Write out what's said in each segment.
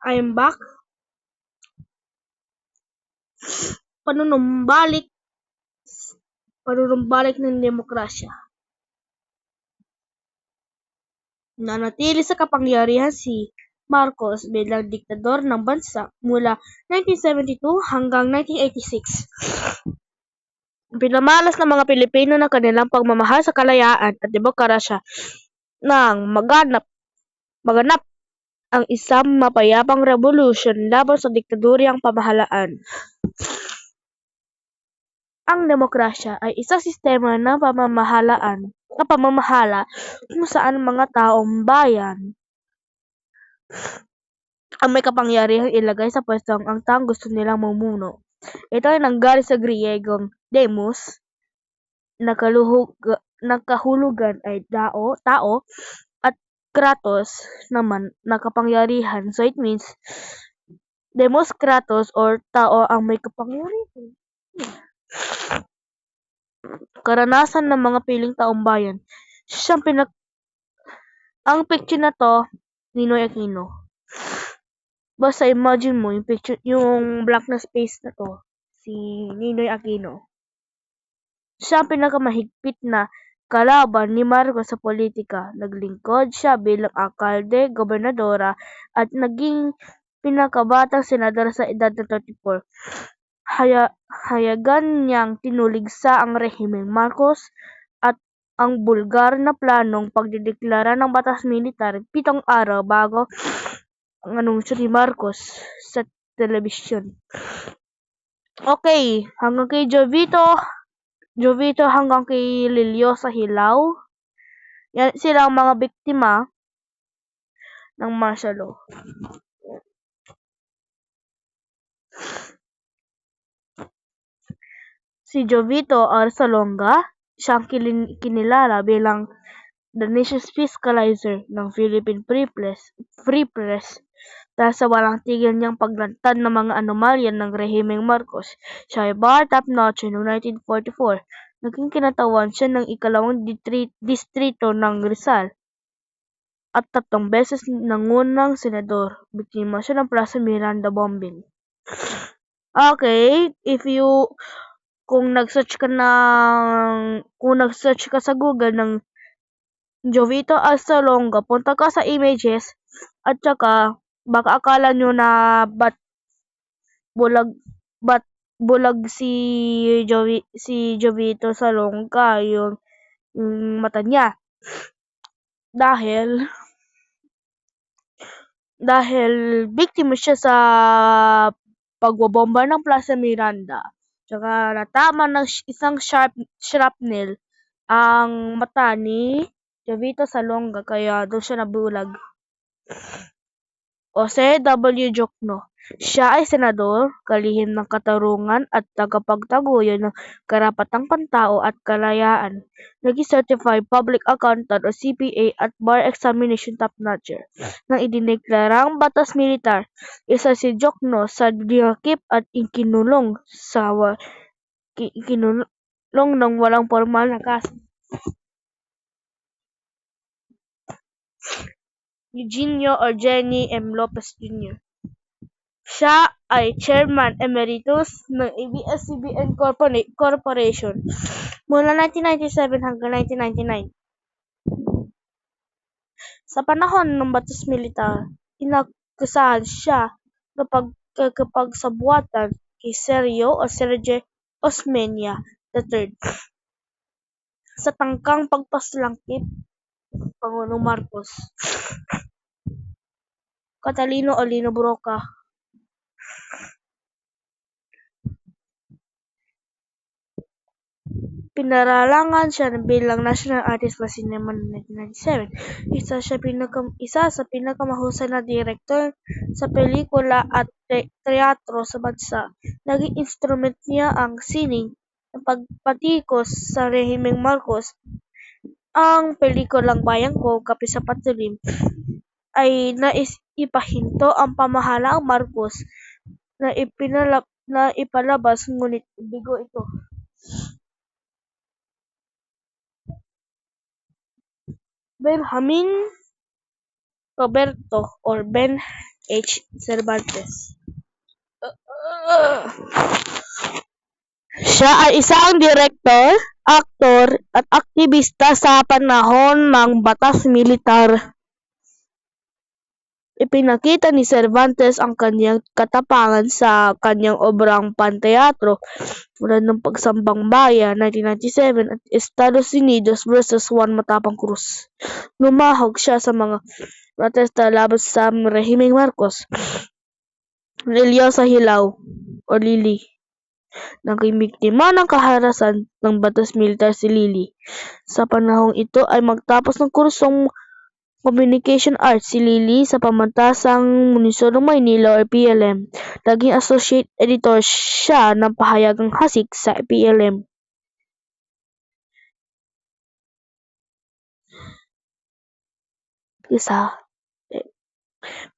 I am back. Panunumbalik ng demokrasya. Nanatili sa kapangyarihan si Marcos bilang diktador ng bansa mula 1972 hanggang 1986. Pinamalas ng mga Pilipino ng kanilang pagmamahal sa kalayaan at demokrasya nang maganap ang isang mapayapang revolusyon laban sa diktadoryang pamahalaan. Ang demokrasya ay isang sistema ng pamamahala kung saan mga taong bayan ang may kapangyarihang ilagay sa pwesto ang taong gusto nilang mamumuno. Ito ay nanggaling sa Griyegong demos, na kahulugan ay tao, at kratos naman na kapangyarihan. So it means demos, kratos, or tao ang may kapangyarihan. Karanasan ng mga piling taong bayan. Ang picture na to, Ninoy Aquino. Basta imagine mo yung picture, yung blank na space na to, si Ninoy Aquino. Siya ang pinakamahigpit na kalaban ni Marcos sa politika. Naglingkod siya bilang alkalde, gobernadora, at naging pinakabatang senador sa edad na 34. Hayagan niyang tinuligsa ang rehimeng Marcos at ang bulgar na planong pagdideklara ng batas militar 7 araw bago ang anunsyo ni Marcos sa telebisyon. Okay, hanggang kay Jovito hanggang kay Liliosa Hilaw. Yan sila ang mga biktima ng martial law. Si Jovito Arsalonga, siyang kinilala bilang the nation's fiscalizer ng Philippine Free Press dahil sa walang tigil niyang paglantad ng mga anomalya ng rehimeng Marcos. Siya ay bar top-notch noong 1944. Naging kinatawan siya ng ikalawang distrito ng Rizal at 3 beses nangunang senador. Biktima siya ng Plaza Miranda bombing. Okay, kung nag-search ka sa Google ng Jovito Arsalonga, punta ka sa images at saka baka akala nyo na bulag si Jovito Arsalonga yung mata niya. Dahil biktima siya sa pagbobomba ng Plaza Miranda. Tsaka natama ng isang shrapnel ang mata ni Jovito Arsalonga kaya doon siya nabulag. Jose W. Jokno. Siya ay senador, kalihim ng katarungan at tagapagtaguyod ng karapatang pantao at kalayaan. Naging Certified Public Accountant o CPA at bar examination top-notcher. Nang idineklarang batas militar, isa si Jokno sa dinakip at ikinulong ng walang formal na kaso. Eugenio or Jenny M. Lopez Jr. Siya ay Chairman Emeritus ng ABS-CBN Corporation mula 1997 hanggang 1999. Sa panahon ng batas militar, inakusahan siya ng pagkakapagsabuatan kay Sergio o Sergey Osmeña III sa tangkang pagpaslangkit Pangulong Marcos. Catalino o Lino Brocka. Pinaralangan siya bilang National Artist of Cinema noong 1997. Isa sa pinakamahusay na direktor sa pelikula at teatro sa bansa. Naging instrument niya ang sining ng pagpatikos sa rehimeng Marcos. Ang pelikulang Bayan Ko, Kape sa Patulim ay naipahinto ang pamahalaang Marcos na ipalabas ngunit bigo ito. Benjamin Roberto or Ben H. Cervantes. Siya ay isang direktor, aktor, at aktivista sa panahon ng Batas Militar. Ipinakita ni Cervantes ang kanyang katapangan sa kanyang obrang panteatro tulad ng Pagsambang Bayan, 1997 at Estados Unidos vs. Juan Matapang Cruz. Lumahog siya sa mga protesta laban sa rehimeng Marcos. Reliyo sa Hilaw o Lili. Naging biktima ng kaharasan ng batas militar si Lili. Sa panahong ito ay magtapos ng kursong Communication Arts si Lili sa Pamantasang Munisyon ng Maynila o PLM. Naging associate editor siya ng Pahayagang Hasik sa PLM.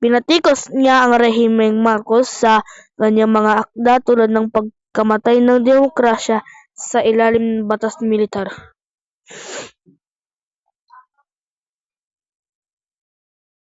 Binatikos niya ang rehimeng Marcos sa kanyang mga akda tulad ng pagkamatay ng demokrasya sa ilalim ng batas militar.